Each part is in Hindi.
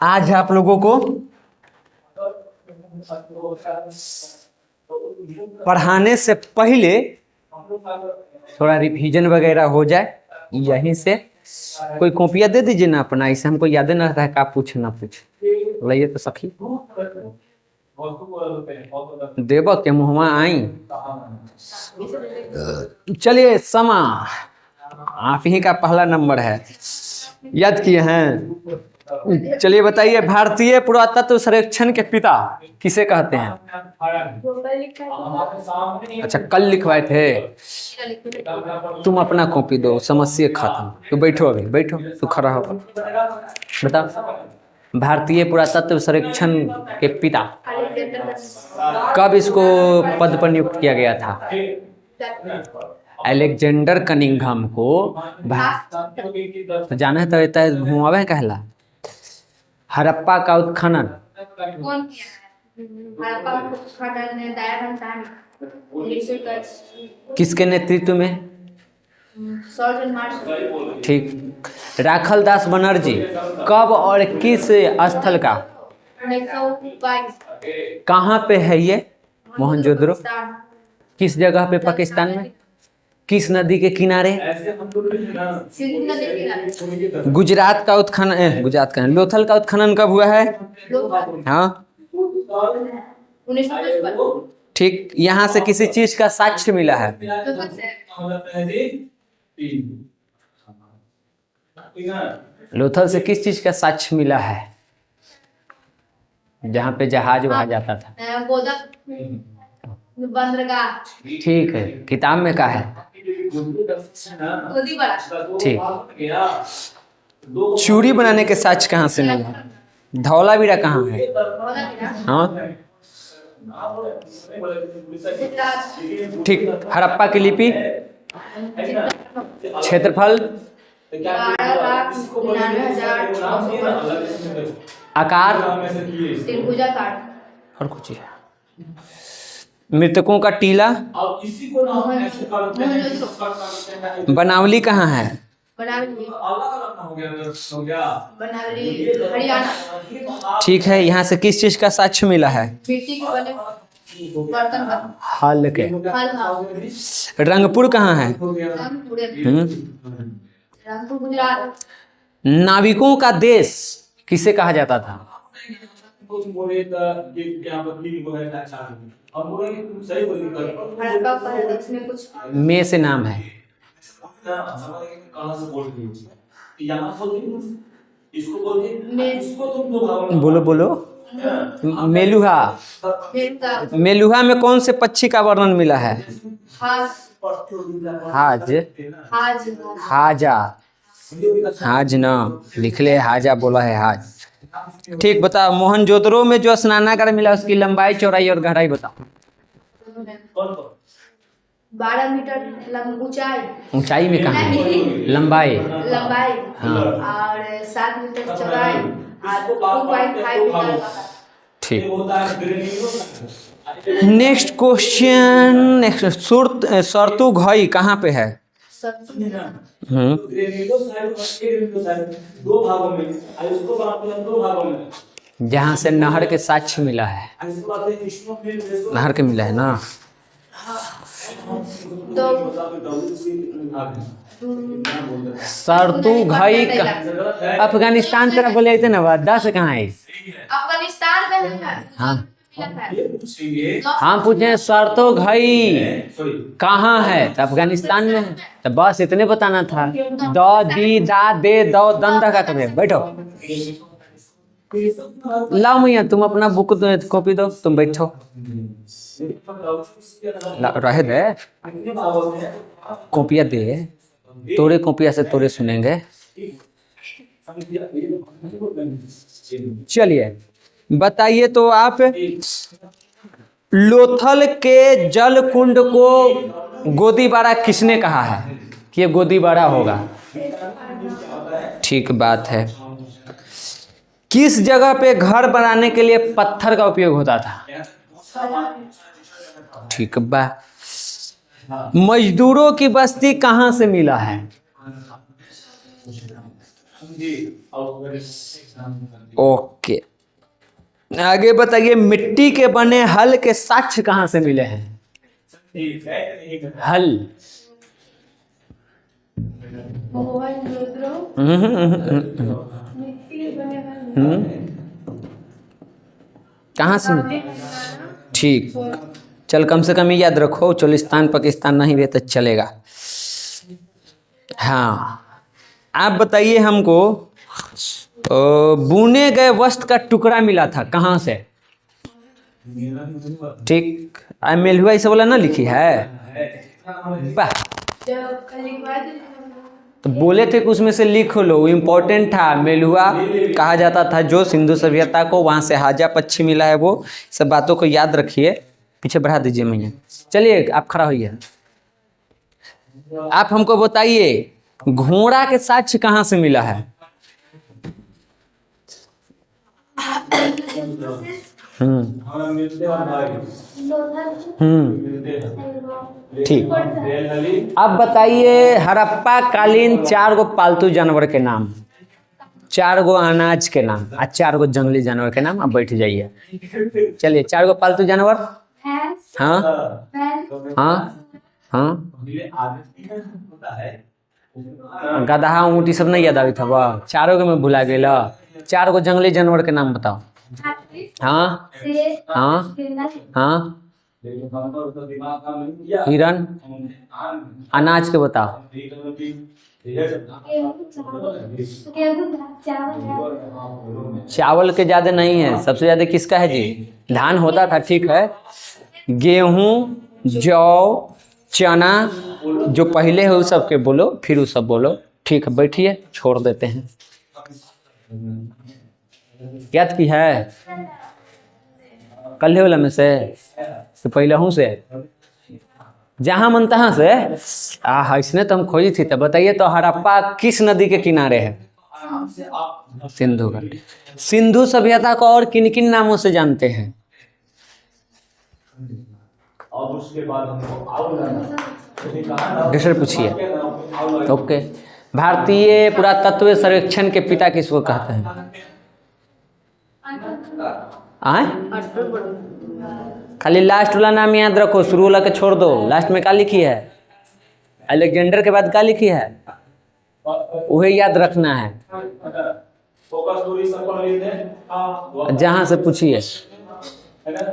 आज आप लोगों को पढ़ाने से पहले थोड़ा रिवीजन वगैरह हो जाए, यहीं से कोई कॉपियाँ दे दीजिए ना अपना, इसे हमको याद नहीं रहता है क्या पूछ ना पूछ। लाइए तो सखी देव के मुँहमा आई। चलिए समा, आप ही का पहला नंबर है, याद किए हैं? चलिए बताइए, भारतीय पुरातत्व सर्वेक्षण के पिता किसे कहते हैं? अच्छा, कल लिखवाए थे। तुम अपना कॉपी दो, समस्या खत्म। तो बैठो, अभी बैठो, तो खड़ा हो। बताओ, भारतीय पुरातत्व सर्वेक्षण के पिता कब इसको पद पर नियुक्त किया गया था? अलेक्जेंडर कनिंघम को। तो जाना है तो रहता है, घुमावे है कहला। हड़प्पा का उत्खनन कौन किया है? हड़प्पा का उत्खनन दयानंद साहनी। किसके नेतृत्व में? Surgeon marshal. ठीक। राखल दास बनर्जी कब और किस स्थल का? 1922। कहाँ पे है ये मोहनजोदड़ो? किस जगह पे पाकिस्तान में? किस नदी के किनारे? सिंधु नदी के किनारे। गुजरात का उत्खनन, गुजरात का लोथल का उत्खनन कब हुआ है? हाँ 1955। ठीक। यहाँ से किसी चीज का साक्ष्य मिला है? लोथल से किस चीज का साक्ष्य मिला है? जहाँ पे जहाज वहां जाता था। बंदरगाह। ठीक है, किताब में कहा है? ठीक। चूड़ी बनाने के साक्ष्य कहाँ से मिला? धौलावीरा कहाँ है? हाँ ठीक। हड़प्पा की लिपि, क्षेत्रफल, आकार और कुछ है। मृतकों का टीला, बनावली कहाँ है? हरियाणा। ठीक है। यहाँ से किस चीज का साक्ष्य मिला है? मिट्टी के बने बर्तन का। हल के। रंगपुर कहाँ है? रंगपुर गुजरात। नाविकों का देश किसे कहा जाता था? में से नाम है। बोलो बोलो। मेलुहा। मेलुहा में कौन से पक्षी का वर्णन मिला है? हाज। हाजा। हाज ना लिख ले, हाजा बोला है हाज। ठीक। बताओ, मोहनजोदड़ो में जो स्नानागार मिला उसकी लंबाई, चौड़ाई और गहराई बताओ। 12 मीटर ऊंचाई। ऊंचाई में कहाँ है? लंबाई। हाँ। और 7 मीटर चौड़ाई और 2.5 मीटर। ठीक। Next question. नेक्स्ट, सर्तुघई कहाँ पे है? जहाँ से नहर के साक्ष्य मिला है। नहर के मिला है ना? सर्तुघई का अफगानिस्तान तरफ बोले थे ना, 10 कहाँ है? अफगानिस्तान में है। हाँ हम पूछे सर्तुघई कहाँ है, तो अफगानिस्तान में है। तो बस इतने बताना था। द दी दा दे दो दंदा का कभी। बैठो, लाओ मैया तुम अपना बुक कॉपी दो, तुम बैठो। रहे दे, कॉपियाँ दे, तोरे कॉपियाँ से तोरे सुनेंगे। चलिए बताइए तो आप, लोथल के जल कुंड को गोदीबाड़ा किसने कहा है कि ये गोदीबाड़ा होगा? ठीक बात है। किस जगह पे घर बनाने के लिए पत्थर का उपयोग होता था? ठीक बा। मजदूरों की बस्ती कहाँ से मिला है? ओके, आगे बताइए, मिट्टी के बने हल के साक्ष्य कहाँ से मिले हैं? हल। कहाँ से? ठीक, चल कम से कम ये याद रखो, चोलिस्तान पाकिस्तान नहीं भी तो चलेगा। हाँ, आप बताइए हमको, बुने गए वस्त्र का टुकड़ा मिला था कहाँ से? ठीक, मेलुआ इसे बोला ना लिखी है, वाह। तो बोले थे कि उसमें से लिख लो, वो इम्पोर्टेंट था। मेलुआ कहा जाता था जो सिंधु सभ्यता को वहाँ से हाजा पक्षी मिला है, वो सब बातों को याद रखिए। पीछे बढ़ा दीजिए मैया। चलिए आप खड़ा होइए। आप हमको बताइए, घोड़ा के साक्ष्य कहाँ से मिला है? ठीक, अब बताइए हड़प्पा कालीन 4 गो पालतू जानवर के नाम, 4 गो अनाज के नाम और 4 गो जंगली जानवर के नाम। अब बैठ जाइए। चलिए, 4 गो पालतू जानवर। हाँ हाँ हाँ, गधा ऊँट सब नहीं याद आवी था, वाह, 4 गो में भुला गेला। 4 गो जंगली जानवर के नाम बताओ। हाँ हाँ हाँ, हिरन। अनाज के बताओ। चावल के ज्यादा नहीं है, सबसे ज्यादा किसका है जी? धान होता था, ठीक है। गेहूं, जौ, चना, जो पहले है उस सब के बोलो, फिर उस सब बोलो। ठीक है, बैठिए, छोड़ देते हैं। याद की है कल वाला में से तो पहले हूँ से जहां मन तहां से इसने तो हम खोजी थी। तो बताइए तो हड़प्पा किस नदी के किनारे है? सिंधु घाटी। सिंधु सभ्यता को और किन किन नामों से जानते हैं? और उसके बाद दूसरे पूछिए। ओके, भारतीय पुरातत्व सर्वेक्षण के पिता किसको कहते हैं? आए? खाली लास्ट वाला नाम याद रखो, शुरू वाला के छोड़ दो। लास्ट में क्या लिखी है? अलेक्जेंडर के बाद क्या लिखी है? वही याद रखना है। जहां से पूछिए।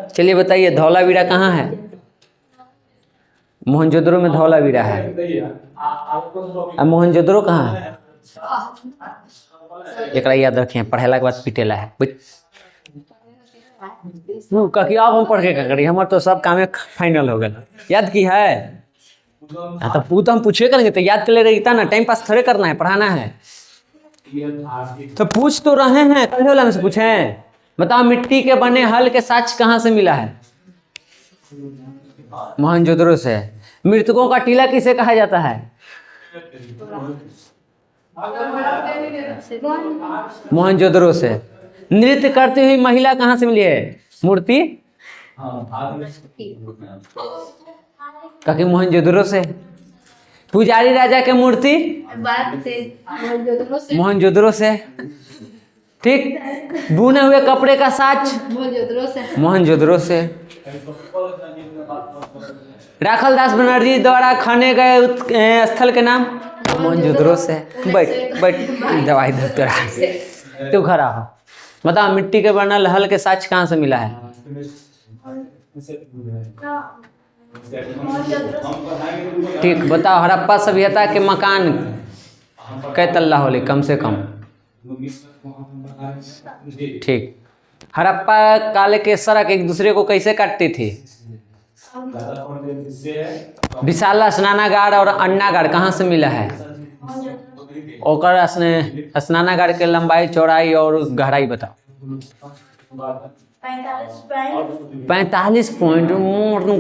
चलिए बताइए, धौलावीरा कहाँ है? मोहनजोदड़ो में धौलावीरा है। अब मोहनजोदड़ो कहाँ है? एक याद रखिए, पढ़ेला के बाद पिटेला है। कहीं अब हम पढ़ के क्या करिए, हमारे तो सब काम फाइनल हो गया। याद की है? तो हम पूछे करेंगे तो याद कर ले रही था ना, टाइम पास थोड़े करना है, पढ़ाना है। तो पूछ तो रहे हैं, कल वाला में से पूछें। बताओ, मिट्टी के बने हल के साक्ष्य कहाँ से मिला है? मोहनजोदड़ो से। मृतकों का टीला किसे कहा जाता है? मोहनजोदड़ो से। नृत्य करती हुई महिला कहाँ से मिली है? मूर्ति कहीं मोहनजोदड़ो से। पुजारी राजा के मूर्ति मोहनजोदड़ो से। ठीक, बुने हुए कपड़े का साज मोहनजोदड़ो से। राखल दास बनर्जी द्वारा खाने गए स्थल के नाम मोहनजोदड़ो से। बैठ बैठ, दवाई दे तू खड़ा हो। बताओ, मिट्टी के बनल हल के साक्ष्य कहाँ से मिला है? ठीक, बताओ, हड़प्पा सभ्यता के मकान कै तल्ला होले कम से कम? ठीक, हड़प्पा काल के सड़क एक दूसरे को कैसे काटती थी? विशाला स्नानागार और अन्नागार कहाँ से मिला है? ओकर स्नानागार के लंबाई, चौड़ाई और गहराई बताओ। 45 पॉइंट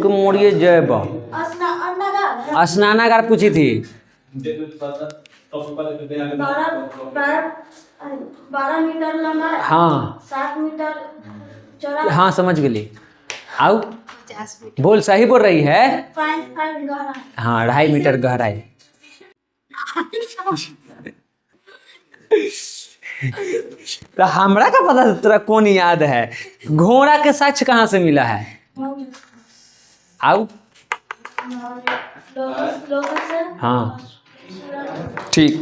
मोड़िए जय बा। स्नानागार पूछी थी। 12 मीटर लंबा, हाँ 7 मीटर चौड़ा, हाँ समझ गई। आओ बोल, सही बोल रही है। 5 गहरा, हाँ 2.5 मीटर गहराई। तो हमरा का पता तेरा कौन याद है। घोड़ा के साक्ष्य कहाँ से मिला है? आओ लोगों से हाँ ठीक।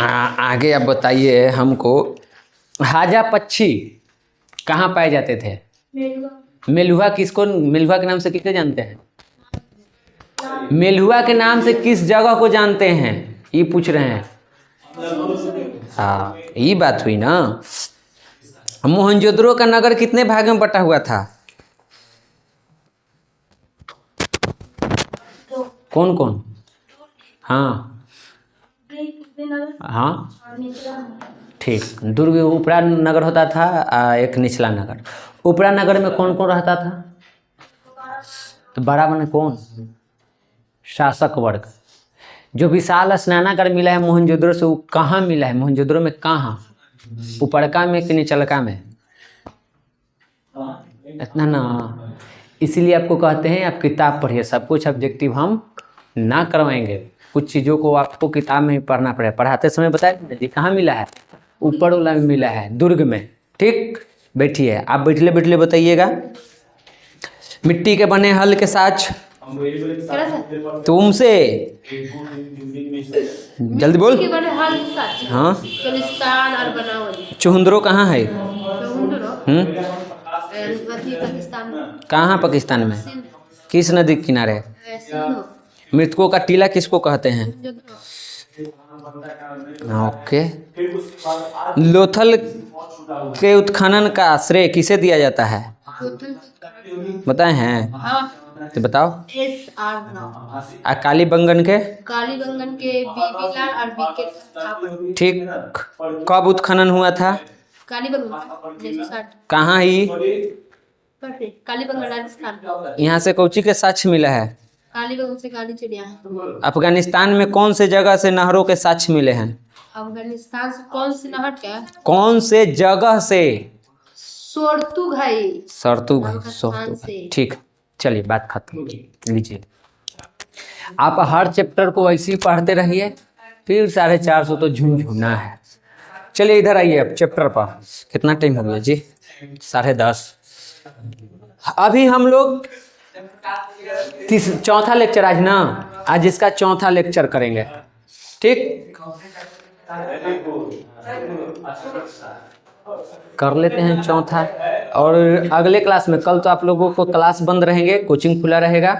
आगे आप बताइए हमको, हाजा पक्षी कहाँ पाए जाते थे? मेलुआ मेलुआ किसको, मेलुआ के नाम से किसे जानते हैं? मेलुआ के नाम से किस जगह को जानते हैं ये पूछ रहे हैं। हाँ ये बात हुई ना। मोहनजोदड़ो का नगर कितने भाग में बटा हुआ था? कौन कौन? हाँ हाँ ठीक। दुर्ग उपरा नगर होता था, एक निचला नगर। उपरा नगर में कौन कौन रहता था? तो बड़ा बने कौन? शासक वर्ग। जो विशाल स्नानागार मिला है मोहनजोदड़ो से, वो कहाँ मिला है? मोहनजोदड़ो में कहाँ? ऊपरका में कि निचलका में? इतना ना, इसीलिए आपको कहते हैं आप किताब पढ़िए। सब कुछ ऑब्जेक्टिव हम ना करवाएंगे, कुछ चीज़ों को आपको किताब में ही पढ़ना पड़ेगा। पढ़ाते समय बताया जी कहाँ मिला है? ऊपर वाला में मिला है, दुर्ग में। ठीक, बैठिए आप, बैठले बैठले बताइएगा। मिट्टी के बने हल के साथ तुमसे जल्दी बोल। हाँ चुहंदरो कहाँ है? कहाँ पाकिस्तान में? किस नदी के किनारे? मृतकों का टीला किसको कहते हैं? ओके। लोथल के उत्खनन का श्रेय किसे दिया जाता है? बताए हैं तो बताओ। कालीबंगन के? कालीबंगन के बीबीलाल और बीके। ठीक। कब उत्खनन हुआ था? कालीबंगन 1960। कहाँ ही? कालीबंगन राजस्थान। यहाँ से कौची के साक्ष्य मिला है? कालीबंगन से काली चिड़िया। अफगानिस्तान में कौन से जगह से नहरों के साक्ष्य मिले हैं? अफगानिस्तान से कौन सी नहर? क्या कौन से जगह से? सोरतु घाई। सरतु भाई, अफगानिस्तान से। ठीक, चलिए बात खत्म लीजिए। आप हर चैप्टर को वैसे ही पढ़ते रहिए, फिर 450 तो झुनझुना है। चलिए इधर आइए अब चैप्टर पर। कितना टाइम हो गया जी? 10:30। अभी हम लोग चौथा लेक्चर आज ना, आज इसका चौथा लेक्चर करेंगे। ठीक, कर लेते हैं चौथा। और अगले क्लास में, कल तो आप लोगों को क्लास बंद रहेंगे, कोचिंग खुला रहेगा,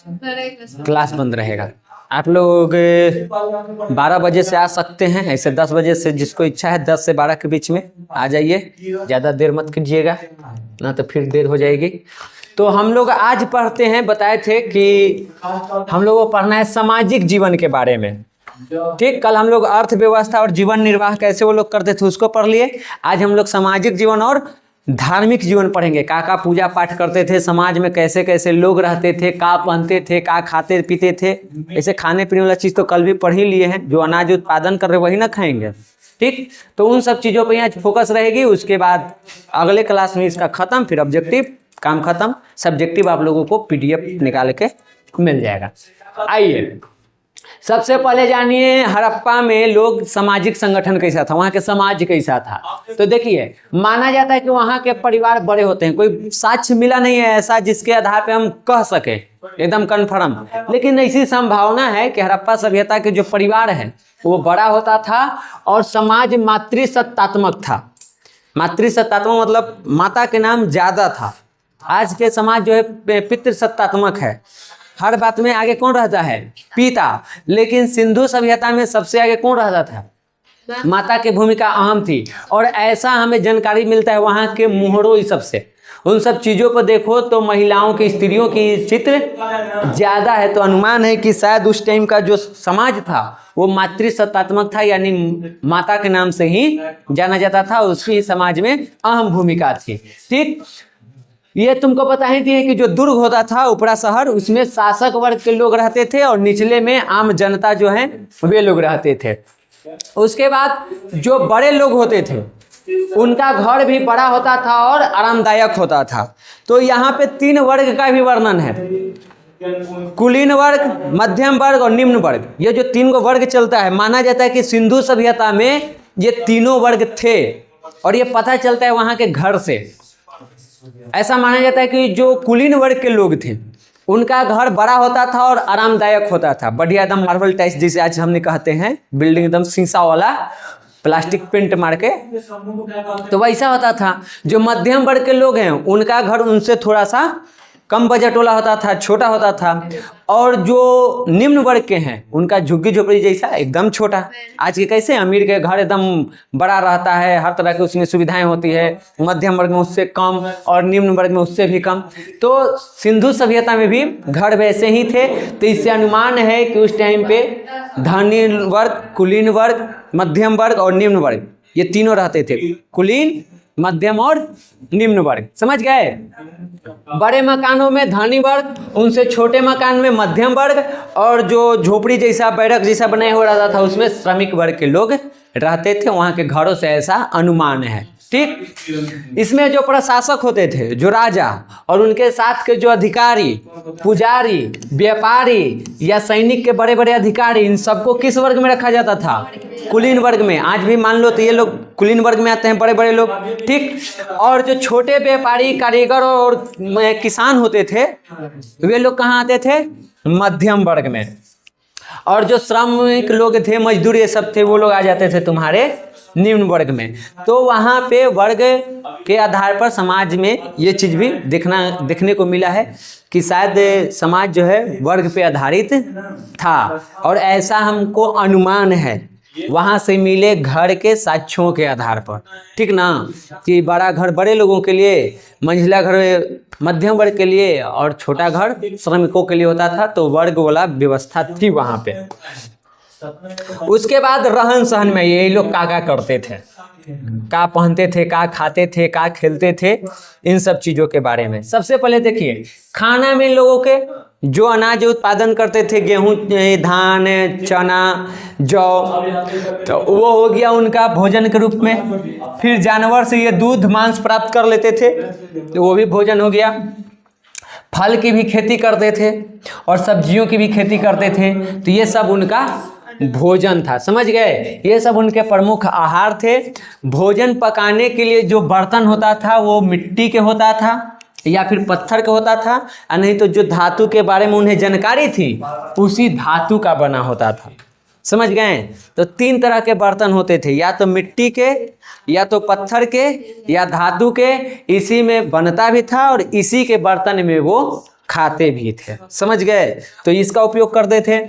क्लास बंद रहेगा। आप लोग 12 बजे से आ सकते हैं, ऐसे 10 बजे से जिसको इच्छा है 10 से 12 के बीच में आ जाइए। ज़्यादा देर मत कीजिएगा ना, तो फिर देर हो जाएगी। तो हम लोग आज पढ़ते हैं, बताए थे कि हम लोगों को पढ़ना है सामाजिक जीवन के बारे में। ठीक, कल हम लोग अर्थव्यवस्था और जीवन निर्वाह कैसे वो लोग करते थे उसको पढ़ लिए। आज हम लोग सामाजिक जीवन और धार्मिक जीवन पढ़ेंगे। का पूजा पाठ करते थे, समाज में कैसे कैसे लोग रहते थे, का पहनते थे, का खाते पीते थे। ऐसे खाने पीने वाला चीज़ तो कल भी पढ़ ही लिए हैं। जो अनाज उत्पादन कर रहे वही ना खाएंगे। ठीक, तो उन सब चीज़ों पर यहाँ फोकस रहेगी। उसके बाद अगले क्लास में इसका ख़त्म, फिर ऑब्जेक्टिव काम खत्म। सब्जेक्टिव आप लोगों को PDF निकाल के मिल जाएगा। आइए सबसे पहले जानिए हड़प्पा में लोग सामाजिक संगठन कैसा था, वहाँ के समाज कैसा था। तो देखिए, माना जाता है कि वहाँ के परिवार बड़े होते हैं। कोई साक्ष्य मिला नहीं है ऐसा जिसके आधार पे हम कह सके एकदम कन्फर्म, लेकिन ऐसी संभावना है कि हड़प्पा सभ्यता के जो परिवार है वो बड़ा होता था और समाज मातृसत्तात्मक था। मातृसत्तात्मक मतलब माता के नाम ज्यादा था। आज के समाज जो है पितृसत्तात्मक है। हर बात में आगे कौन रहता है? पिता। लेकिन सिंधु सभ्यता में सबसे आगे कौन रहता था? माता की भूमिका अहम थी। और ऐसा हमें जानकारी मिलता है वहाँ के मोहरों इस सबसे। उन सब चीज़ों पर देखो तो महिलाओं की, स्त्रियों की चित्र ज़्यादा है। तो अनुमान है कि शायद उस टाइम का जो समाज था वो मातृसत्तात्मक था, यानी माता के नाम से ही जाना जाता था। उसकी समाज में अहम भूमिका थी। ठीक, ये तुमको पता ही थी कि जो दुर्ग होता था उपरा शहर, उसमें शासक वर्ग के लोग रहते थे और निचले में आम जनता जो है वे लोग रहते थे। उसके बाद जो बड़े लोग होते थे उनका घर भी बड़ा होता था और आरामदायक होता था। तो यहाँ पे 3 वर्ग का भी वर्णन है। कुलीन वर्ग, मध्यम वर्ग और निम्न वर्ग, ये जो 3 गो वर्ग चलता है, माना जाता है कि सिंधु सभ्यता में ये तीनों वर्ग थे। और ये पता चलता है वहां के घर से। ऐसा माना जाता है कि जो कुलीन वर्ग के लोग थे उनका घर बड़ा होता था और आरामदायक होता था, बढ़िया एकदम मार्बल टाइल्स जिसे आज हमने कहते हैं, बिल्डिंग एकदम शीशा वाला प्लास्टिक पेंट मार के, तो वैसा होता था। जो मध्यम वर्ग के लोग हैं उनका घर उनसे थोड़ा सा कम बजट वाला होता था, छोटा होता था। और जो निम्न वर्ग के हैं उनका झुग्गी झोपड़ी जैसा एकदम छोटा। आज के कैसे अमीर के घर एकदम बड़ा रहता है, हर तरह की उसमें सुविधाएं होती है, मध्यम वर्ग में उससे कम और निम्न वर्ग में उससे भी कम। तो सिंधु सभ्यता में भी घर वैसे ही थे। तो इससे अनुमान है कि उस टाइम पे धनी वर्ग, कुलीन वर्ग, मध्यम वर्ग और निम्न वर्ग, ये तीनों रहते थे, कुलीन, मध्यम और निम्न वर्ग। समझ गए? बड़े मकानों में धनी वर्ग, उनसे छोटे मकान में मध्यम वर्ग, और जो झोपड़ी जैसा बैरक जैसा बनाया हुआ रहता था उसमें श्रमिक वर्ग के लोग रहते थे। वहाँ के घरों से ऐसा अनुमान है। ठीक। इसमें जो प्रशासक होते थे, जो राजा, और उनके साथ के जो अधिकारी, पुजारी, व्यापारी या सैनिक के बड़े बड़े अधिकारी, इन सबको किस वर्ग में रखा जाता था? कुलीन वर्ग में। आज भी मान लो तो ये लोग कुलीन वर्ग में आते हैं, बड़े बड़े लोग। ठीक। और जो छोटे व्यापारी, कारीगर और किसान होते थे वे लोग कहाँ आते थे? मध्यम वर्ग में। और जो श्रमिक लोग थे, मजदूर ये सब थे, वो लोग आ जाते थे तुम्हारे निम्न वर्ग में। तो वहाँ पे वर्ग के आधार पर समाज में ये चीज़ भी देखने को मिला है कि शायद समाज जो है वर्ग पे आधारित था। और ऐसा हमको अनुमान है वहाँ से मिले घर के साक्ष्यों के आधार पर। ठीक ना? कि बड़ा घर बड़े लोगों के लिए, मंझिला घर मध्यम वर्ग के लिए और छोटा घर श्रमिकों के लिए होता था। तो वर्ग वाला व्यवस्था थी वहाँ पे। उसके बाद रहन सहन में ये लोग क्या करते थे, क्या पहनते थे, क्या खाते थे, क्या खेलते थे, इन सब चीज़ों के बारे में। सबसे पहले देखिए खाना में लोगों के जो अनाज उत्पादन करते थे, गेहूं, धान, चना, जौ, तो वो हो गया उनका भोजन के रूप में। फिर जानवर से ये दूध, मांस प्राप्त कर लेते थे, तो वो भी भोजन हो गया। फल की भी खेती करते थे और सब्जियों की भी खेती करते थे। तो ये सब उनका भोजन था। समझ गए? ये सब उनके प्रमुख आहार थे। भोजन पकाने के लिए जो बर्तन होता था वो मिट्टी के होता था या फिर पत्थर का होता था, और नहीं तो जो धातु के बारे में उन्हें जानकारी थी उसी धातु का बना होता था। समझ गए? तो 3 तरह के बर्तन होते थे, या तो मिट्टी के, या तो पत्थर के, या धातु के। इसी में बनता भी था और इसी के बर्तन में वो खाते भी थे। समझ गए? तो इसका उपयोग करते थे।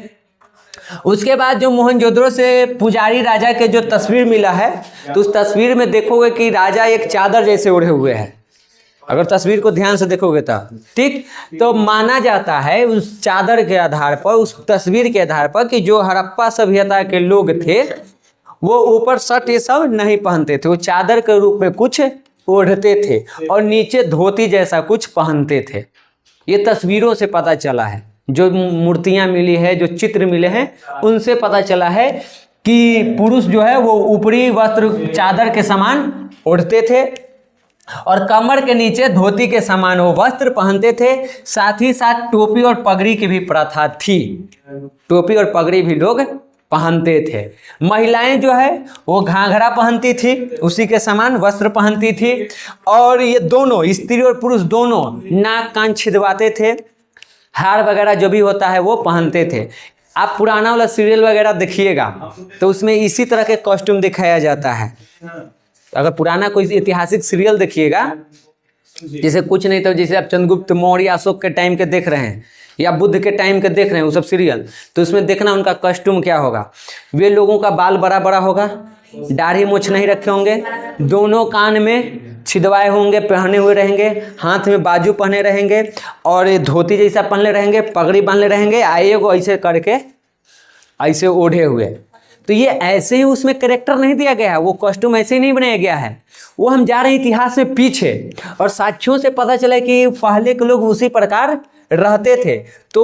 उसके बाद जो मोहनजोदड़ो से पुजारी राजा के जो तस्वीर मिला है, तो उस तस्वीर में देखोगे कि राजा एक चादर जैसे ओढ़े हुए हैं। अगर तस्वीर को ध्यान से देखोगे तो ठीक, तो माना जाता है उस चादर के आधार पर, उस तस्वीर के आधार पर, कि जो हड़प्पा सभ्यता के लोग थे वो ऊपर शर्ट ये सब नहीं पहनते थे, वो चादर के रूप में कुछ ओढ़ते थे और नीचे धोती जैसा कुछ पहनते थे। ये तस्वीरों से पता चला है, जो मूर्तियां मिली है, जो चित्र मिले हैं, उनसे पता चला है कि पुरुष जो है वो ऊपरी वस्त्र चादर के समान ओढ़ते थे और कमर के नीचे धोती के समान वो वस्त्र पहनते थे। साथ ही साथ टोपी और पगड़ी की भी प्रथा थी, टोपी और पगड़ी भी लोग पहनते थे। महिलाएं जो है वो घाघरा पहनती थी, उसी के समान वस्त्र पहनती थी। और ये दोनों, स्त्री और पुरुष दोनों, नाक कान छिदवाते थे, हार वगैरह जो भी होता है वो पहनते थे। आप पुराना वाला सीरियल वगैरह देखिएगा तो उसमें इसी तरह के कॉस्ट्यूम दिखाया जाता है। अगर पुराना कोई ऐतिहासिक सीरियल देखिएगा, जैसे कुछ नहीं तो जैसे आप चंद्रगुप्त मौर्य, अशोक के टाइम के देख रहे हैं या बुद्ध के टाइम के देख रहे हैं वो सब सीरियल, तो उसमें देखना उनका कॉस्ट्यूम क्या होगा। वे लोगों का बाल बड़ा बड़ा होगा, दाढ़ी मूछ नहीं रखे होंगे, दोनों कान में छिदवाए होंगे, पहने हुए रहेंगे, हाथ में बाजू पहने रहेंगे और ये धोती जैसा पहने रहेंगे, पगड़ी बांधे रहेंगे, आइए को ऐसे करके ऐसे ओढ़े हुए। तो ये ऐसे ही उसमें कैरेक्टर नहीं दिया गया है, वो कॉस्ट्यूम ऐसे ही नहीं बनाया गया है। वो हम जा रहे हैं इतिहास में पीछे और साक्ष्यों से पता चला कि पहले के लोग उसी प्रकार रहते थे, तो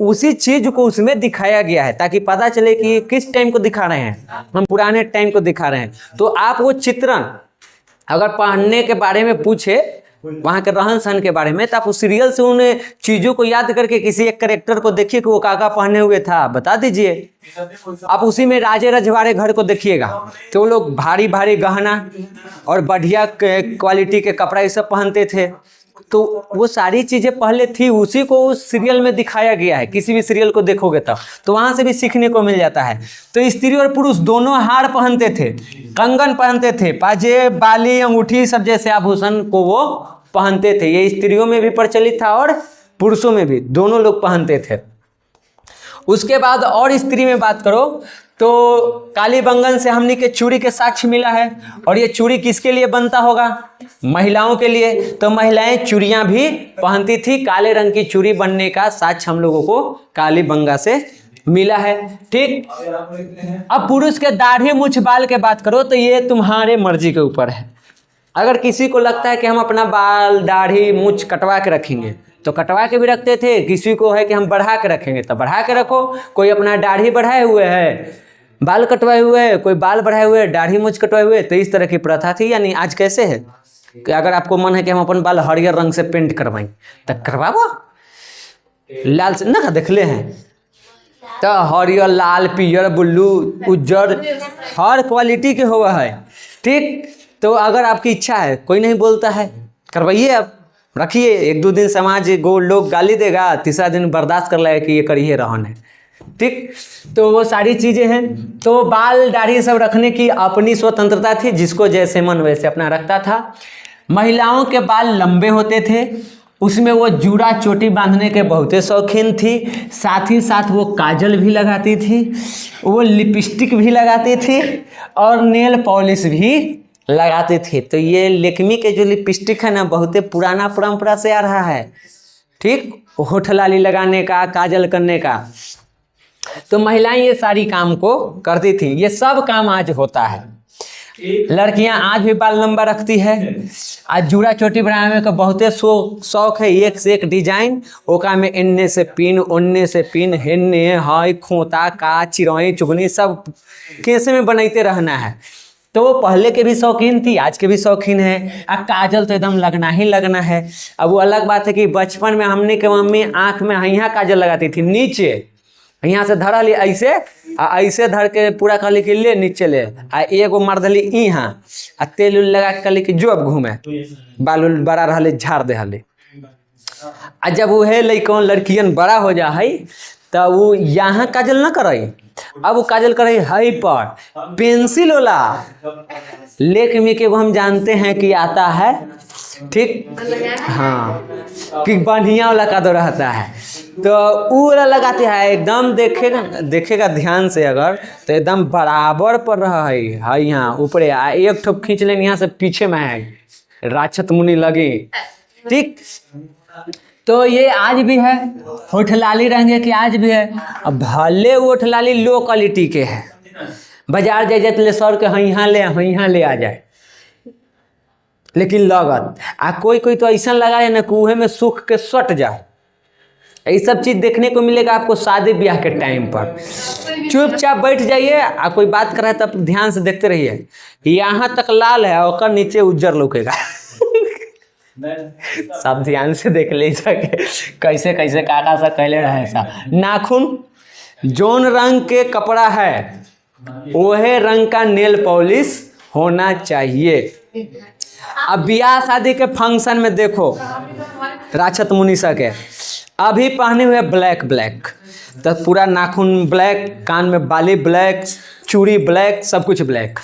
उसी चीज को उसमें दिखाया गया है ताकि पता चले कि किस टाइम को दिखा रहे हैं, हम पुराने टाइम को दिखा रहे हैं। तो आप वो चित्रण अगर पहनने के बारे में पूछे वहाँ के रहन सहन के बारे में, तो आप उस सीरियल से उन चीज़ों को याद करके किसी एक करेक्टर को देखिए कि वो काका पहने हुए था, बता दीजिए। आप उसी में राजे रजवाड़े घर को देखिएगा तो वो लोग भारी भारी गहना और बढ़िया क्वालिटी के कपड़ा ये सब पहनते थे। तो वो सारी चीज़ें पहले थी, उसी को उस सीरियल में दिखाया गया है। किसी भी सीरियल को देखोगे तो वहाँ से भी सीखने को मिल जाता है। तो स्त्री और पुरुष दोनों हार पहनते थे, कंगन पहनते थे, पाजे बाली अंगूठी सब जैसे आभूषण को वो पहनते थे। ये स्त्रियों में भी प्रचलित था और पुरुषों में भी, दोनों लोग पहनते थे। उसके बाद और स्त्री में बात करो तो कालीबंगन से हमने के चूड़ी के साक्ष्य मिला है। और ये चूड़ी किसके लिए बनता होगा? महिलाओं के लिए। तो महिलाएं चूड़ियां भी पहनती थी। काले रंग की चूड़ी बनने का साक्ष्य हम लोगों को कालीबंगा से मिला है। ठीक, अब पुरुष के दाढ़ी मूछ बाल के बात करो तो ये तुम्हारे मर्जी के ऊपर है। अगर किसी को लगता है कि हम अपना बाल दाढ़ी मूछ कटवा के रखेंगे तो कटवा के भी रखते थे, किसी को है कि हम बढ़ा के रखेंगे तो बढ़ा के रखो। कोई अपना दाढ़ी बढ़ाए हुए है, बाल कटवाए हुए है, कोई बाल बढ़ाए हुए है, दाढ़ी मूछ कटवाए हुए, तो इस तरह की प्रथा थी। यानी आज कैसे है कि अगर आपको मन है कि हम अपन बाल हरियर रंग से पेंट करवाएं तो करवाओ, लाल से ना देखले हैं तो हरियर लाल पियर ब्लू उज्जर हर क्वालिटी के हुआ है। ठीक, तो अगर आपकी इच्छा है, कोई नहीं बोलता है, करवाइए, आप रखिए। एक दो दिन समाज लोग गाली देगा, तीसरा दिन बर्दाश्त कर लेगा कि ये करिए रहन है। ठीक, तो वो सारी चीज़ें हैं। तो बाल दाढ़ी सब रखने की अपनी स्वतंत्रता थी, जिसको जैसे मन वैसे अपना रखता था। महिलाओं के बाल लंबे होते थे, उसमें वो जूड़ा चोटी बांधने के बहुते शौकीन थी। साथ ही साथ वो काजल भी लगाती थी, वो लिपस्टिक भी लगाती थी और नेल पॉलिश भी लगाती थी। तो ये लेक्मी के जो लिपस्टिक है ना, बहुते पुराना परंपरा से आ रहा है। ठीक, होठ लाली लगाने का, काजल करने का। तो महिलाएं ये सारी काम को करती थी। ये सब काम आज होता है। लड़कियां आज भी बाल लंबा रखती है। आज जूड़ा चोटी बनाने का बहुते शौक है, एक से एक डिजाइन। ओका में इन्ने से पिन, उन्ने से पिन, हेन्ने हाय खोता का चिरौई चुगनी सब कैसे में बनाते रहना है। तो वो पहले के भी शौकीन थी, आज के भी शौकीन है। अब काजल तो एकदम लगना ही लगना है। अब वो अलग बात है कि बचपन में हमने के मम्मी आँख में यहाँ काजल लगाती थी, नीचे यहाँ से धरा ली ऐसे, ऐसे धर के पूरा कहली कि ले नीचे ले, आ एगो मार दली यहाँ, आ तेल उल लगा के कहली कि जो अब घूमे, बाल उल बड़ा रहले झाड़ दे हले। आ जब वो है लड़कन लड़कियन बड़ा हो जा है तो वो यहाँ काजल ना करे, अब वो काजल करे है पर पेंसिल वाला लेक्मी के वो हम जानते हैं कि आता है। ठीक, हाँ, कि बढ़िया वाला कादो रहता है तो वो वाला लगाते हैं। एकदम देखेगा ध्यान से अगर तो एकदम बराबर पर रहा है यहाँ ऊपरे, एक ठोप खींच लेंगे यहाँ से पीछे में है, राक्षस मुनि लगे। ठीक, तो ये आज भी है। होठ लाली रहेंगे कि आज भी है। अब भले होठ लाली लो क्वालिटी के है, बाजार जाए तो ले सर के यहाँ ले आ जाए, लेकिन लगत आ कोई तो ऐसा लगा है ना कुएं में सूख के सट जाए। ये सब चीज़ देखने को मिलेगा आपको शादी ब्याह के टाइम पर। चुपचाप बैठ जाइए, आ कोई बात कर रहा है तब ध्यान से देखते रहिए, यहाँ तक लाल है और नीचे उज्जर लौकेगा। सब ध्यान से देख लीजिए कैसे कैसे काका सा कहले रहे ऐसा। नाखून जोन रंग के कपड़ा है वह रंग का नेल पॉलिश होना चाहिए। अब ब्याह शादी के फंक्शन में देखो राक्षस मुनीसा के अभी पहने हुए ब्लैक, तो पूरा नाखून ब्लैक, कान में बाली ब्लैक, चूड़ी ब्लैक, सब कुछ ब्लैक।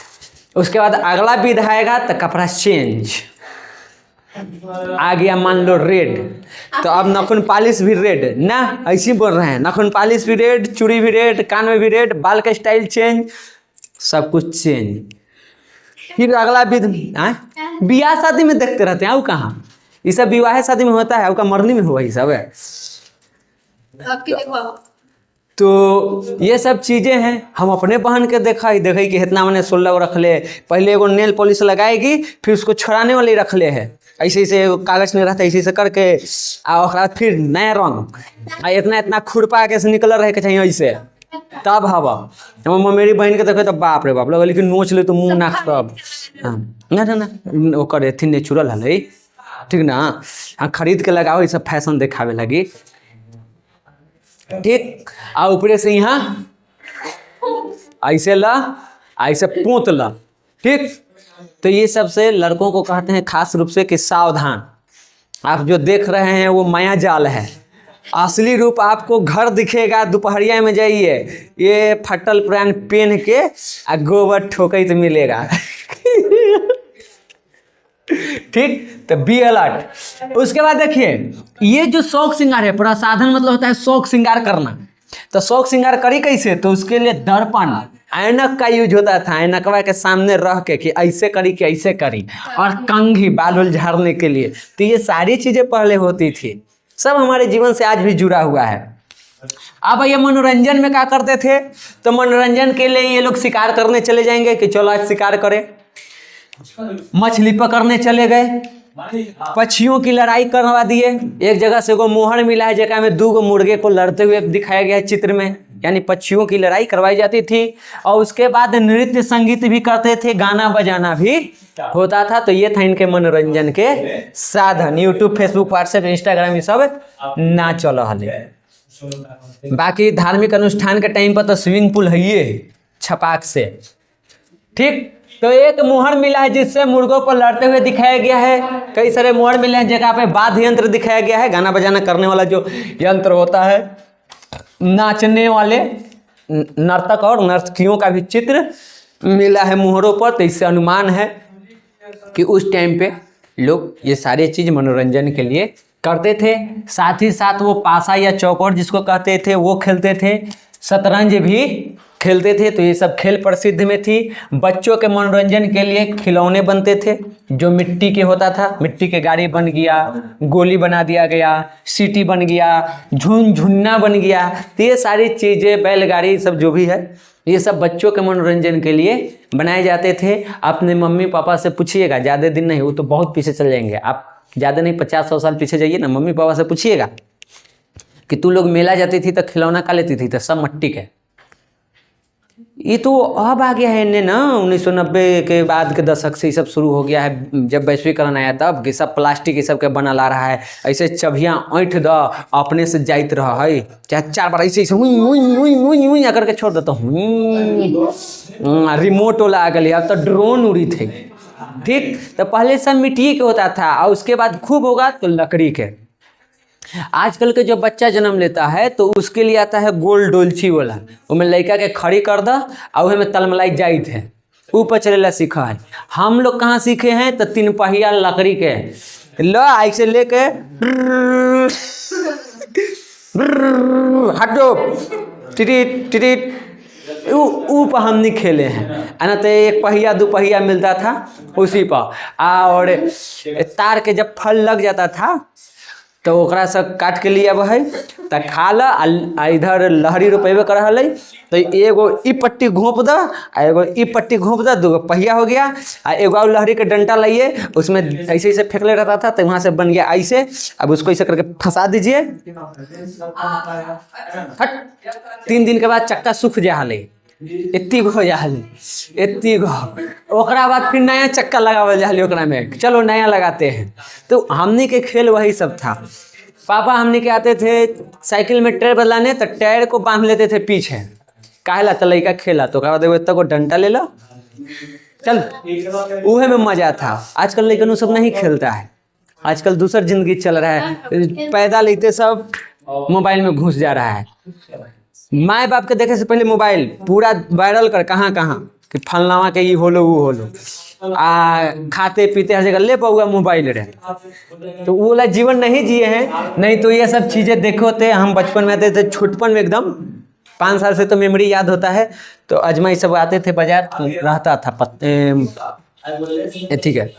उसके बाद अगला विध आएगा तो कपड़ा चेंज आ गया, मान लो रेड, तो अब नाखून पॉलिश भी रेड ना, ऐसे बोल रहे हैं, नाखून पॉलिश भी रेड, चूड़ी भी रेड, कान में भी रेड, बाल का स्टाइल चेंज, सब कुछ चेंज। फिर अगला विध ब्याह शादी में देखते रहते हैं। और कहाँ ये सब विवाह शादी में होता है, आपका मरनी में हुआ ये सब है। तो ये सब चीज़ें हैं। हम अपने बहन के देखे कि इतना मैंने 16 रख ले, पहले एगो नेल पॉलिश लगाएगी, फिर उसको छोड़ाने वाली रख ले है, ऐसे कागज नहीं रहता, ऐसे करके आ फिर नया रंग इतना खुरपा के निकल रहे के चाहिए ऐसे, तब हवा मेरी बहन के देखे तो बाप रे बाप लगे, लेकिन नोच ले तो मुँह नाक तब ना ओकर एथी नेचुरल है। ठीक ना। हाँ खरीद के लगाओ, ये सब फैशन दिखावे लगी, ठीक। आ ऊपरे से यहाँ ऐसे ला, ऐसे पोत ला, ठीक। तो ये सबसे लड़कों को कहते हैं खास रूप से कि सावधान, आप जो देख रहे हैं वो माया जाल है। असली रूप आपको घर दिखेगा, दोपहरिया में जाइए ये फटल पुरान पहन के आ गोबर ठोकई तो मिलेगा ठीक। तो बी अलर्ट। उसके बाद देखिए ये जो शौक श्रृंगार है, प्रसाधन मतलब होता है शौक श्रृंगार करना। तो शौक श्रृंगार करी कैसे, तो उसके लिए दर्पण ऐनक का यूज होता था, ऐनकवा के सामने रह के कि ऐसे करी कि ऐसे करी, और कंघी बाल उल झाड़ने के लिए। तो ये सारी चीजें पहले होती थी, सब हमारे जीवन से आज भी जुड़ा हुआ है। अब ये मनोरंजन में क्या करते थे, तो मनोरंजन के लिए ये लोग शिकार करने चले जाएंगे कि चलो आज शिकार करें, मछली पकड़ने चले गए, पक्षियों की लड़ाई करवा दिए। एक जगह से वो मोहर मिला है जगह में 2 मुर्गे को लड़ते हुए दिखाया गया है चित्र में, यानी पक्षियों की लड़ाई करवाई जाती थी। और उसके बाद नृत्य संगीत भी करते थे, गाना बजाना भी होता था। तो ये था इनके मनोरंजन के साधन। यूट्यूब, फेसबुक, व्हाट्सएप, इंस्टाग्राम ये सब ना चलो हले। बाकी धार्मिक अनुष्ठान के टाइम पर तो स्विमिंग पूल है ये छपाक से, ठीक। तो एक मोहर मिला है जिससे मुर्गों को लड़ते हुए दिखाया गया है। कई सारे मोहर मिले हैं जगह पे वाद्य यंत्र दिखाया गया है, गाना बजाना करने वाला जो यंत्र होता है, नाचने वाले नर्तक और नर्तकियों का भी चित्र मिला है मोहरों पर। तो इससे अनुमान है कि उस टाइम पे लोग ये सारी चीज मनोरंजन के लिए करते थे। साथ ही साथ वो पासा या चौकोर जिसको कहते थे वो खेलते थे, शतरंज भी खेलते थे। तो ये सब खेल प्रसिद्ध में थी। बच्चों के मनोरंजन के लिए खिलौने बनते थे जो मिट्टी के होता था, मिट्टी के गाड़ी बन गया, गोली बना दिया गया, सीटी बन गया, झुनझुन्ना बन गया। तो ये सारी चीज़ें, बैलगाड़ी सब जो भी है, ये सब बच्चों के मनोरंजन के लिए बनाए जाते थे। अपने मम्मी पापा से पूछिएगा, ज़्यादा दिन नहीं, वो तो बहुत पीछे चले जाएंगे, आप ज़्यादा नहीं 50-100 साल पीछे जाइए ना, मम्मी पापा से पूछिएगा कि तू लोग मेला जाती थी तो खिलौना का लेती थी, तो सब मट्टी के। ये तो अब आ गया है इन्हें ना, 1990 के बाद के दशक से ये सब शुरू हो गया है। जब वैश्वीकरण आया तब कि सब प्लास्टिक ये सब के बना ला रहा है। ऐसे चबियाँ ऐंठ द अपने से जाइत रहा है, चाहे 4 बार ऐसे हुई आकर के छोड़ देता हूँ। रिमोट वाला आ गया, अब तो ड्रोन उड़ी थे, ठीक। तो पहले सब मिट्टी के होता था और उसके बाद खूब होगा तो लकड़ी के। आजकल के जो बच्चा जन्म लेता है तो उसके लिए आता है गोल डोलची वाला, उसमें लड़का के खड़ी कर दो और में तलमलाई जाइत है, ऊपर चलेला सीखा है। हम लोग कहाँ सीखे हैं, तो 3 पहिया लकड़ी के लो ऐसे लेके हटो टिटिट टिटिट पर हमने खेले हैं। ना तो 1 पहिया 2 पहिया मिलता था उसी पर, और तार के जब फल लग जाता था तो ओकरा से काट के लिए अब है तो खा ला। इधर लहरी रुपये कर रहा तो एगो ई पट्टी घोंप द, एगो ई पट्टी घोंप द, 2 पहिया हो गया। आ एगो और लहरी के डंटा लाइए, उसमें ऐसे ऐसे फेंकले रहता था तो वहाँ से बन गया ऐसे। अब उसको ऐसे करके फंसा दीजिए, हट 3 दिन के बाद चक्का सूख जा हले, इतनी हो जा हले, इतनी ओकरा बाद फिर नया चक्का लगावल जा हले ओकरा में, चलो नया लगाते हैं। तो हमने के खेल वही सब था। पापा हमने के आते थे साइकिल में टायर बदलाने, तो टायर को बांध लेते थे पीछे, काहेला तो लड़का खेला, तो तक वो डंटा ले लो, चल उहे में मजा था। आजकल लेकिन सब नहीं खेलता है, आजकल दूसरा जिंदगी चल रहा है, पैदा लेते सब मोबाइल में घुस जा रहा है। माए बाप के देखे से पहले मोबाइल पूरा वायरल कर कहाँ कि फलनावा के ये होलो वो होलो, खाते पीते हर जगह ले पाऊंगा मोबाइल रहे। तो वो वाला जीवन नहीं जिए हैं। नहीं तो ये सब चीज़ें देखो थे, हम बचपन में आते थे छुटपन में एकदम 5 साल से तो मेमोरी याद होता है। तो अजमाई सब आते थे बाजार, रहता था ठीक है,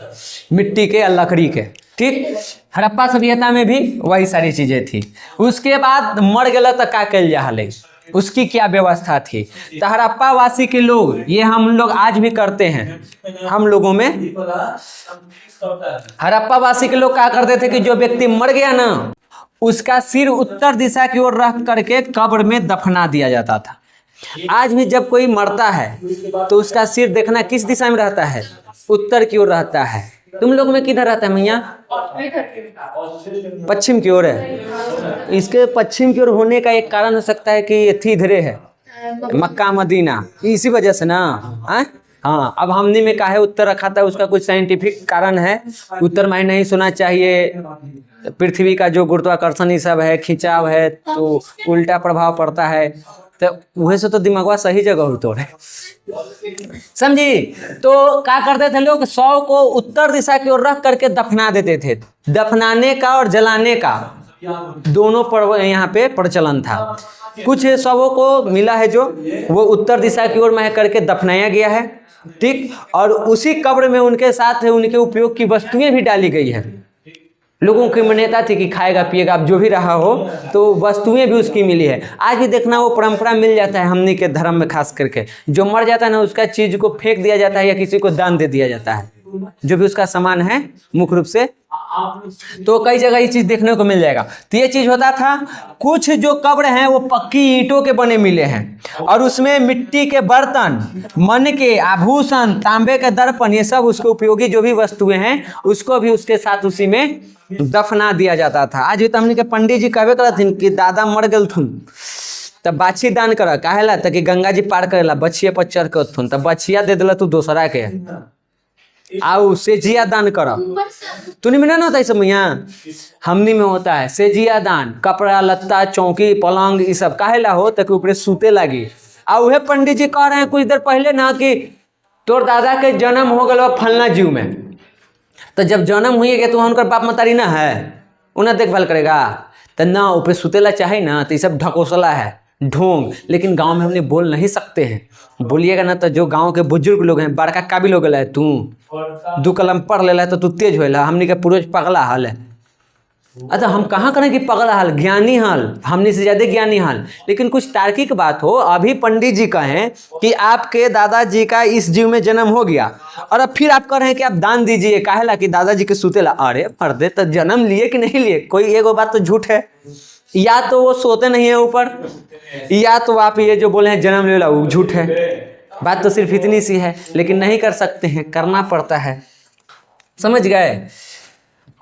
मिट्टी के या लकड़ी के, ठीक। हड़प्पा सभ्यता में भी वही सारी चीज़ें थी। उसके बाद मर गया तो का कल जा हले, उसकी क्या व्यवस्था थी। तो हड़प्पा वासी के लोग, ये हम लोग आज भी करते हैं। हम लोगों में हड़प्पा वासी के लोग क्या करते थे कि जो व्यक्ति मर गया ना, उसका सिर उत्तर दिशा की ओर रख करके कब्र में दफना दिया जाता था। आज भी जब कोई मरता है तो उसका सिर देखना किस दिशा में रहता है, उत्तर की ओर रहता है। तुम लोग में किधर रहता है भैया? पश्चिम की ओर है। इसके पश्चिम की ओर होने का एक कारण हो सकता है कि ये थी इधरे है मक्का मदीना, इसी वजह से ना। हाँ, अब हमने में काहे उत्तर रखा था, उसका कुछ साइंटिफिक कारण है। उत्तर में नहीं सुना चाहिए, पृथ्वी का जो गुरुत्वाकर्षण ये सब है, खिंचाव है, तो उल्टा प्रभाव पड़ता है, तो वही से तो दिमागवा सही जगह हो तो है, समझी। तो क्या करते थे लोग, शव को उत्तर दिशा की ओर रख करके दफना देते थे। दफनाने का और जलाने का दोनों पर्व यहाँ पे प्रचलन था। कुछ शवों को मिला है जो वो उत्तर दिशा की ओर में करके दफनाया गया है, ठीक। और उसी कब्र में उनके साथ उनके उपयोग की वस्तुएं भी डाली गई है। लोगों की मान्यता थी कि खाएगा पिएगा, अब जो भी रहा हो, तो वस्तुएं भी उसकी मिली है। आज भी देखना वो परंपरा मिल जाता है हमने के धर्म में, खास करके जो मर जाता है ना, उसका चीज को फेंक दिया जाता है या किसी को दान दे दिया जाता है, जो भी उसका सामान है मुख्य रूप से। तो कई जगह ये चीज देखने को मिल जाएगा। तो ये चीज होता था। कुछ जो कब्र हैं वो पक्की ईंटों के बने मिले हैं, और उसमें मिट्टी के बर्तन, मन के आभूषण, तांबे के दर्पण, ये सब उसके उपयोगी जो भी वस्तुएं हैं उसको भी उसके साथ उसी में दफना दिया जाता था। आज भी तो हमने के पंडित जी कहबे करथिन कि दादा मर गलथुन तब बाछी दान कर काहेला, ताकि गंगा जी पार करेला बछिया पर चढ़ के थुन, तब बछिया दे दिला तू दोसरा के, आओ सेजिया दान कर। तूने में ना होता है सब यहाँ, हमनी में होता है सेजिया दान, कपड़ा लत्ता चौकी पलंग ये सब काहेला हो, ताकि ऊपर सूते लगी। आ उहे पंडित जी कह रहे हैं कुछ देर पहले ना कि तोर दादा के जन्म हो गया फलना जीव में, तो जब जन्म हुई है तो उनका बाप मतारी ना है, उन्हें देखभाल करेगा, तो ना ऊपर सुतेला चाहे ना, तो ये सब ढकोसला है, ढोंग। लेकिन गांव में हमने बोल नहीं सकते हैं, बोलिएगा ना तो जो गांव के बुजुर्ग लोग हैं, बड़का काबिल हो गया है, तू 2 कलम पढ़ ले है तो तू तेज होएला, हमने के पूर्वज पगला हाल है। अच्छा, हम कहाँ करें कि पगला हाल, ज्ञानी हाल, हमने से ज्यादा ज्ञानी हाल। लेकिन कुछ तार्किक बात हो, अभी पंडित जी कहें कि आपके दादाजी का इस जीव में जन्म हो गया, और अब फिर आप कह रहे हैं कि आप दान दीजिए, काहेला कि दादाजी के सुतेला। अरे पर्दे, तो जन्म लिए कि नहीं लिए, कोई एगो बात तो झूठ है। या तो वो सोते नहीं है ऊपर, या तो आप ये जो बोले हैं जन्म ले ला वो झूठ है। बात तो सिर्फ इतनी सी है, लेकिन नहीं कर सकते हैं, करना पड़ता है, समझ गए।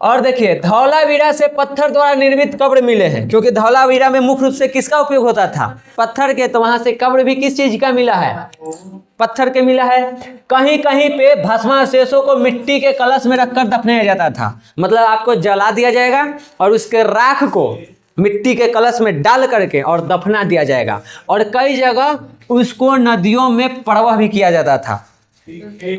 और देखिए, धौलावीरा से पत्थर द्वारा निर्मित कब्र मिले हैं, क्योंकि धौलावीरा में मुख्य रूप से किसका उपयोग होता था, पत्थर के। तो वहां से कब्र भी किस चीज का मिला है, पत्थर के मिला है। कहीं कहीं पे भस्मावशेषों को मिट्टी के कलश में रखकर दफनाया जाता था, मतलब आपको जला दिया जाएगा और उसके राख को मिट्टी के कलश में डाल करके और दफना दिया जाएगा। और कई जगह उसको नदियों में प्रवाह भी किया जाता था।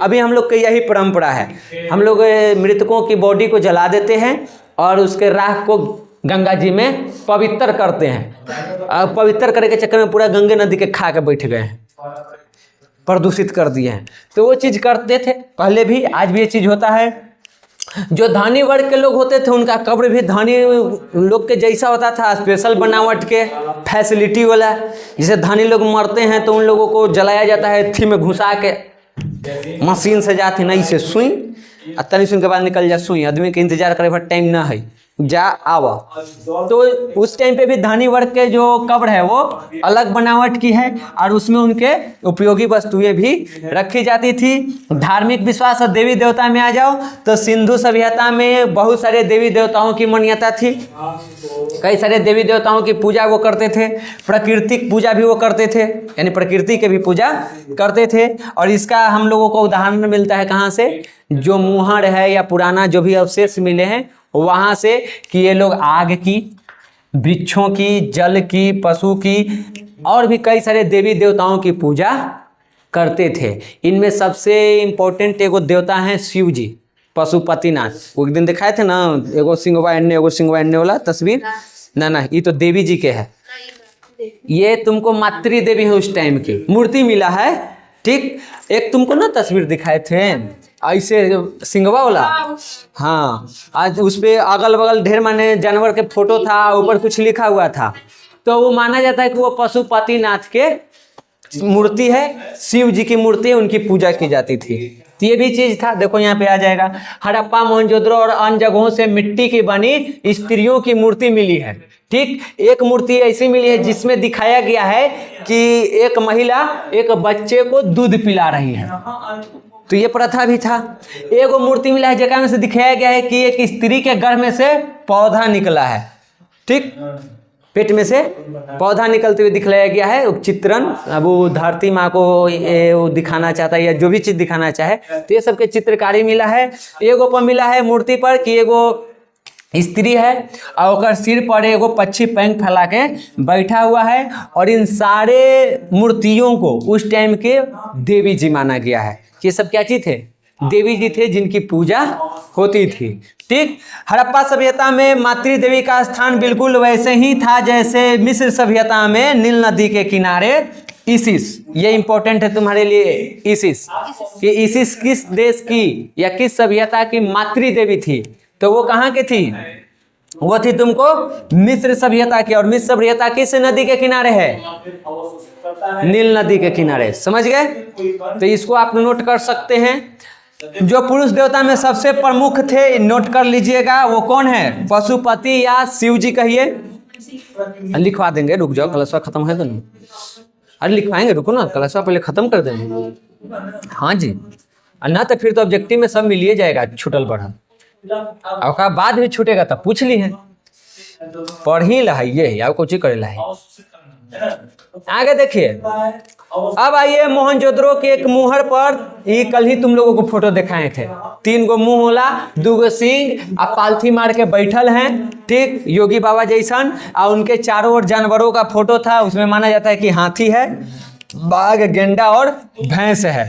अभी हम लोग की यही परंपरा है, हम लोग मृतकों की बॉडी को जला देते हैं और उसके राख को गंगा जी में पवित्र करते हैं। और पवित्र करने के चक्कर में पूरा गंगे नदी के खा के बैठ गए हैं, प्रदूषित कर दिए हैं। तो वो चीज़ करते थे पहले भी, आज भी ये चीज़ होता है। जो धनी वर्ग के लोग होते थे उनका कब्र भी धनी लोग के जैसा होता था, स्पेशल बनावट के, फैसिलिटी वाला। जैसे धनी लोग मरते हैं तो उन लोगों को जलाया जाता है थी में घुसा के, मशीन से जाते नहीं से सुई, तनी सुन के बाद निकल जा सुई, आदमी के इंतजार करे पर टाइम ना है, जा आवा। तो उस टाइम पे भी धनी वर्ग के जो कब्र है वो अलग बनावट की है, और उसमें उनके उपयोगी वस्तुएं भी रखी जाती थी। धार्मिक विश्वास और देवी देवता में आ जाओ तो सिंधु सभ्यता में बहुत सारे देवी देवताओं की मान्यता थी, कई सारे देवी देवताओं की पूजा वो करते थे। प्राकृतिक पूजा भी वो करते थे, यानी प्रकृति के भी पूजा करते थे। और इसका हम लोगों को उदाहरण मिलता है कहाँ से, जो मुहर है या पुराना जो भी अवशेष मिले हैं वहाँ से, कि ये लोग आग की, वृक्षों की, जल की, पशु की और भी कई सारे देवी देवताओं की पूजा करते थे। इनमें सबसे इम्पोर्टेंट एगो देवता हैं शिव जी, पशुपतिनाथ। वो एक दिन दिखाए थे ना, एगो सिंगवा एन्ने वाला तस्वीर, ना ये तो देवी जी के है। ये तुमको मातृ देवी है उस टाइम की मूर्ति मिला है, ठीक। एक तुमको ना तस्वीर दिखाए थे ऐसे सिंगवा वाला, हाँ, आज उस पे अगल बगल ढेर माने जानवर के फोटो था, ऊपर कुछ लिखा हुआ था। तो वो माना जाता है कि वो पशुपतिनाथ के मूर्ति है, शिव जी की मूर्ति है, उनकी पूजा की जाती थी। तो ये भी चीज था, देखो यहाँ पे आ जाएगा। हड़प्पा मोहनजोदड़ो और अन्य जगहों से मिट्टी की बनी स्त्रियों की मूर्ति मिली है। ठीक, एक मूर्ति ऐसी मिली है जिसमें दिखाया गया है कि एक महिला एक बच्चे को दूध पिला रही है, तो ये प्रथा भी था। एक मूर्ति मिला है जगह में से दिखाया गया है कि एक स्त्री के गर्भ में से पौधा निकला है। ठीक, पेट में से पौधा निकलते हुए दिखाया गया है चित्रण। अब वो धरती माँ को वो दिखाना चाहता है या जो भी चीज दिखाना चाहे, तो ये सबके चित्रकारी मिला है। एगो पर मिला है मूर्ति पर कि एगो स्त्री है और उसका सिर पर एगो पक्षी पंख फैला के बैठा हुआ है, और इन सारे मूर्तियों को उस टाइम के देवी जी माना गया है। ये सब क्या चीज थे? देवी जी थे जिनकी पूजा होती थी। ठीक, हड़प्पा सभ्यता में मातृ देवी का स्थान बिल्कुल वैसे ही था जैसे मिस्र सभ्यता में नील नदी के किनारे इसिस। ये इंपॉर्टेंट है तुम्हारे लिए, इसिस। ये इसिस किस देश की या किस सभ्यता की मातृ देवी थी? तो वो कहाँ की थी? वो थी तुमको मिस्र सभ्यता की। और मिस्र सभ्यता किस नदी के किनारे है? नील नदी के किनारे। समझ गए? तो इसको आप नोट कर सकते हैं। जो पुरुष देवता में सबसे प्रमुख थे, नोट कर लीजिएगा, वो कौन है? पशुपति या शिव जी कहिए। लिखवा देंगे, रुक जाओ, कलशवा खत्म है तो नहीं। अरे लिखवाएंगे, रुको ना, कलशवा पहले खत्म कर देंगे। हाँ जी, ना तो फिर तो ऑब्जेक्टिव में सब मिलिए जाएगा छूटल बढ़ा, और बाद भी छूटेगा तब पूछ ली है। पढ़ ही लहाइए या कुछ ही करे लहाइए। आगे देखिए, अब आइए मोहनजोदड़ो के एक मुहर पर, ये कल ही तुम लोगों को फोटो दिखाए थे। 3 गो मुंह होला, 2 गो सिंह, अब पालथी मार के बैठल हैं। ठीक, योगी बाबा जैसन। और उनके चारों ओर जानवरों का फोटो था, उसमें माना जाता है कि हाथी है, बाघ, गेंडा और भैंस है।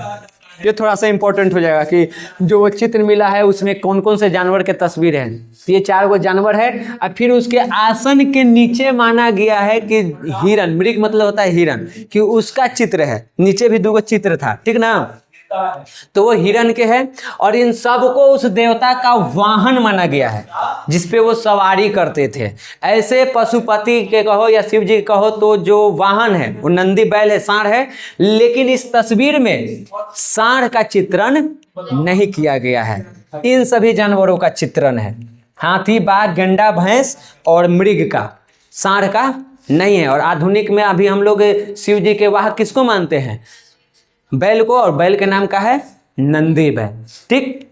ये थोड़ा सा इंपॉर्टेंट हो जाएगा कि जो वो चित्र मिला है उसमें कौन कौन से जानवर के तस्वीर हैं। तो ये 4 गो जानवर है। और फिर उसके आसन के नीचे माना गया है कि हिरन, मृग मतलब होता है हिरन, कि उसका चित्र है। नीचे भी 2 गो चित्र था, ठीक ना? तो वो हिरन के हैं। और इन सब को उस देवता का वाहन माना गया है जिसपे वो सवारी करते थे। ऐसे पशुपति के कहो या शिव जी कहो तो जो वाहन है वो नंदी बैल है, सांड है। लेकिन इस तस्वीर में सांड का चित्रण नहीं किया गया है, इन सभी जानवरों का चित्रण है। हाथी, बाघ, गेंडा, भैंस और मृग का, सांड का नहीं है। और आधुनिक में अभी हम लोग शिव जी के वाहक किसको मानते हैं? बैल को, और बैल के नाम का है नंदी बैल। ठीक,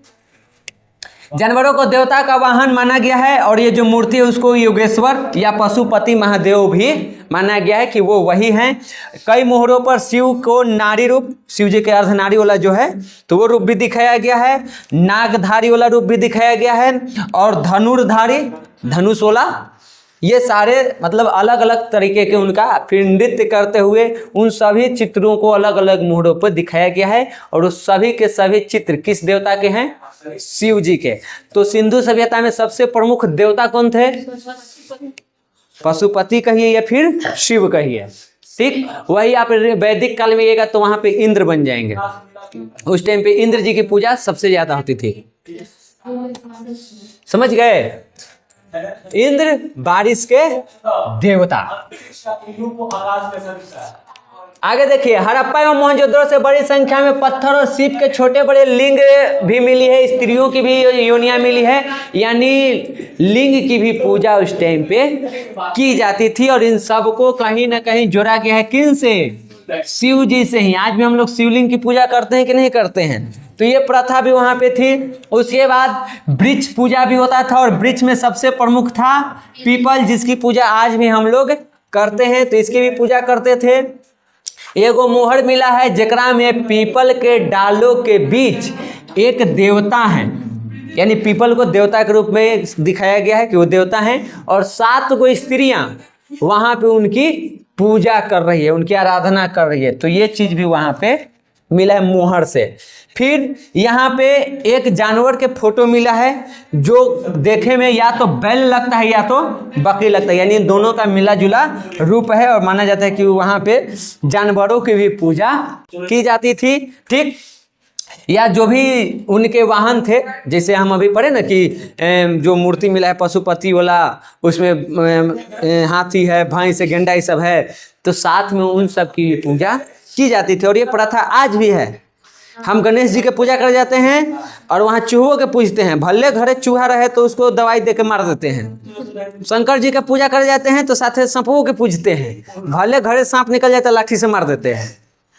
जानवरों को देवता का वाहन माना गया है। और ये जो मूर्ति है उसको योगेश्वर या पशुपति महादेव भी माना गया है कि वो वही हैं। कई मोहरों पर शिव को नारी रूप, शिव जी के अर्धनारी वाला जो है तो वो रूप भी दिखाया गया है, नागधारी वाला रूप भी दिखाया गया है, और धनुर्धारी, धनुष वाला, ये सारे मतलब अलग अलग तरीके के उनका फिर नृत्य करते हुए उन सभी चित्रों को अलग अलग मोहरों पर दिखाया गया है। और उस सभी के सभी चित्र किस देवता के हैं? शिव जी के। तो सिंधु सभ्यता में सबसे प्रमुख देवता कौन थे? पशुपति कहिए या फिर शिव कहिए। ठीक, वही आप वैदिक काल में आएगा तो वहां पे इंद्र बन जाएंगे। उस टाइम पे इंद्र जी की पूजा सबसे ज्यादा होती थी। समझ गए? इंद्र बारिश के देवता। आगे देखिए, हड़प्पा एवं मोहनजोदड़ो से बड़ी संख्या में पत्थर और सीप के छोटे बड़े लिंग भी मिली है। स्त्रियों की भी योनियां मिली है, यानी लिंग की भी पूजा उस टाइम पे की जाती थी। और इन सब को कहीं ना कहीं जोड़ा गया है किन से? शिव जी से ही। आज भी हम लोग शिवलिंग की पूजा करते हैं कि नहीं करते हैं? तो ये प्रथा भी वहां पे थी। उसके बाद वृक्ष पूजा भी होता था, और वृक्ष में सबसे प्रमुख था पीपल, जिसकी पूजा आज भी हम लोग करते हैं। तो इसकी भी पूजा करते थे। एगो मोहर मिला है जेकरा में पीपल के डालों के बीच एक देवता है, यानी पीपल को देवता के रूप में दिखाया गया है कि वो देवता हैं। और 7 गो स्त्रियां वहां पे उनकी पूजा कर रही है, उनकी आराधना कर रही है। तो ये चीज भी वहां पे मिला है मोहर से। फिर यहाँ पे एक जानवर के फोटो मिला है जो देखे में या तो बैल लगता है या तो बकरी लगता है, यानी दोनों का मिला जुला रूप है। और माना जाता है कि वहाँ पे जानवरों की भी पूजा की जाती थी। ठीक, या जो भी उनके वाहन थे, जैसे हम अभी पढ़े ना कि जो मूर्ति मिला है पशुपति वाला, उसमें हाथी है, भैंस है, गेंडा, ये सब है। तो साथ में उन सब की पूजा की जाती थी। और ये प्रथा आज भी है। हम गणेश जी के पूजा कर जाते हैं और वहाँ चूहों के पूजते हैं, भले घरे चूहा रहे तो उसको दवाई दे के मार देते हैं। शंकर जी के पूजा कर जाते हैं तो साथ सांपों के पूजते हैं, भले घरे सांप निकल जाए तो लाठी से मार देते हैं।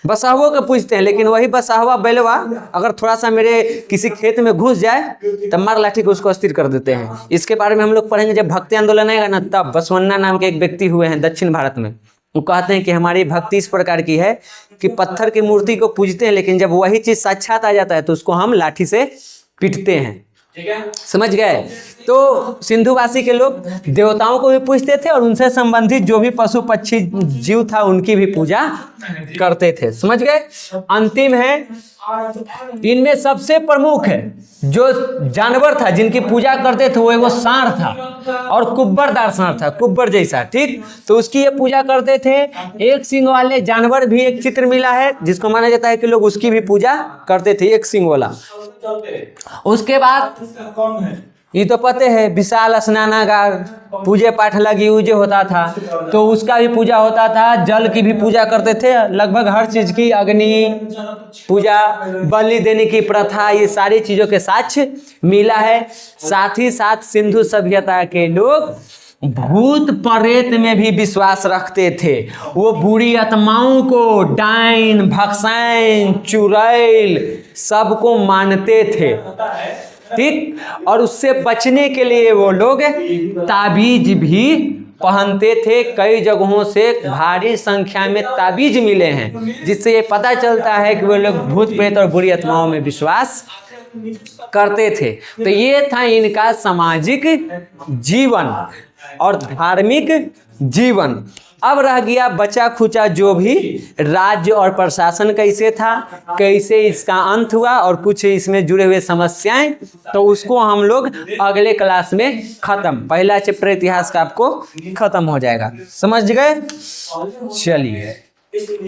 बसाहुओं के पूजते हैं, लेकिन वही बसाहुआ बैलवा अगर थोड़ा सा मेरे किसी खेत में घुस जाए तब मार लाठी को उसको अस्थिर कर देते हैं। इसके बारे में हम लोग पढ़ेंगे जब भक्ति आंदोलन आएगा ना, तब बसवन्ना नाम के एक व्यक्ति हुए हैं दक्षिण भारत में। वो कहते हैं कि हमारी भक्ति इस प्रकार की है कि पत्थर की मूर्ति को पूजते हैं, लेकिन जब वही चीज साक्षात आ जाता है तो उसको हम लाठी से पीटते हैं। समझ गए? तो सिंधुवासी के लोग देवताओं को भी पूजते थे और उनसे संबंधित जो भी पशु पक्षी जीव था उनकी भी पूजा करते थे। समझ गए? अंतिम है, इनमें सबसे प्रमुख है जो जानवर था जिनकी पूजा करते थे, वो एगो सांड था और कुब्बरदार सांड था, कुब्बर जैसा, ठीक। तो उसकी ये पूजा करते थे। एक सींग वाले जानवर भी एक चित्र मिला है जिसको माना जाता है कि लोग उसकी भी पूजा करते थे, एक सींग वाला। उसके बाद ये तो पते है विशाल स्नानागार, पूजे पाठ लगी उजे होता था तो उसका भी पूजा होता था। जल की भी पूजा करते थे, लगभग हर चीज की, अग्नि पूजा, बलि देने की प्रथा, ये सारी चीजों के साक्ष्य मिला है। साथ ही साथ सिंधु सभ्यता के लोग भूत प्रेत में भी विश्वास रखते थे। वो बुरी आत्माओं को, डाइन, भक्साइन, चुड़ैल सबको मानते थे, ठीक। और उससे बचने के लिए वो लोग ताबीज भी पहनते थे। कई जगहों से भारी संख्या में ताबीज मिले हैं जिससे ये पता चलता है कि वो लोग भूत प्रेत और बुरी आत्माओं में विश्वास करते थे। तो ये था इनका सामाजिक जीवन और धार्मिक जीवन। अब रह गया बचा खुचा जो भी राज्य और प्रशासन कैसे था, कैसे इसका अंत हुआ और कुछ इसमें जुड़े हुए समस्याएं, तो उसको हम लोग अगले क्लास में खत्म, पहला चैप्टर इतिहास का आपको खत्म हो जाएगा। समझ गए? चलिए।